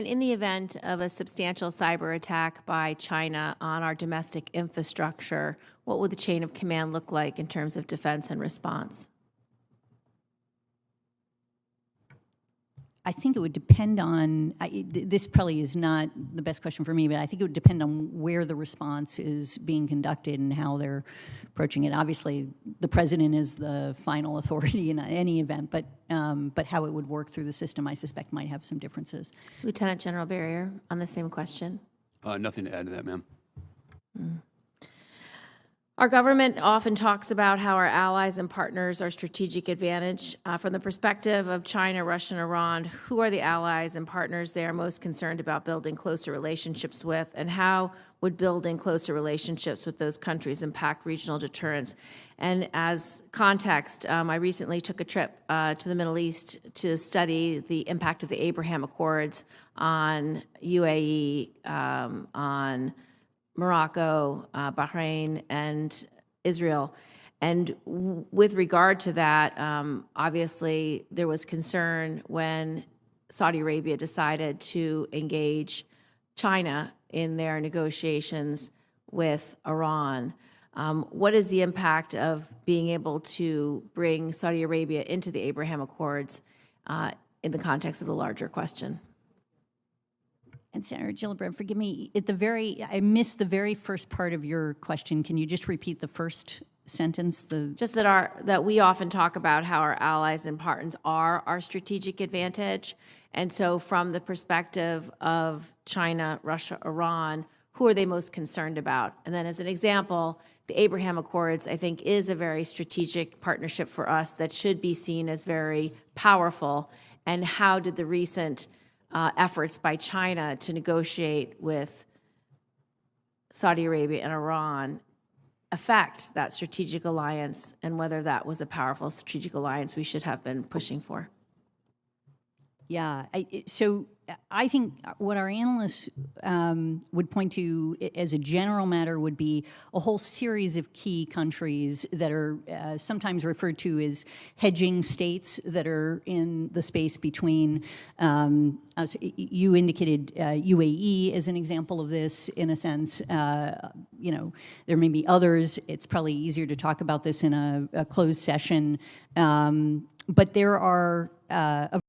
In the event of a substantial cyber attack by China on our domestic infrastructure, what would the chain of command look like in terms of defense and response? I think it would depend on, this probably is not the best question for me, but I think it would depend on where the response is being conducted and how they're approaching it. Obviously, the president is the final authority in any event, but how it would work through the system, I suspect, might have some differences. Lieutenant General Bearrier, on the same question. Nothing to add to that, ma'am. Our government often talks about how our allies and partners are strategic advantage. From the perspective of China, Russia, and Iran, who are the allies and partners they are most concerned about building closer relationships with, and how would building closer relationships with those countries impact regional deterrence? And as context, I recently took a trip to the Middle East to study the impact of the Abraham Accords on UAE, on Morocco, Bahrain, and Israel. And with regard to that, obviously there was concern when Saudi Arabia decided to engage China in their negotiations with Iran. What is the impact of being able to bring Saudi Arabia into the Abraham Accords in the context of the larger question? And Senator Gillibrand, forgive me, I missed the very first part of your question. Can you just repeat the first sentence? Just that we often talk about how our allies and partners are our strategic advantage. And so from the perspective of China, Russia, Iran, who are they most concerned about? And then as an example, the Abraham Accords, I think, is a very strategic partnership for us that should be seen as very powerful. And how did the recent efforts by China to negotiate with Saudi Arabia and Iran affect that strategic alliance, and whether that was a powerful strategic alliance we should have been pushing for? Yeah, so I think what our analysts would point to as a general matter would be a whole series of key countries that are sometimes referred to as hedging states that are in the space between, you indicated UAE as an example of this in a sense. You know, there may be others. It's probably easier to talk about this in a closed session. But there are a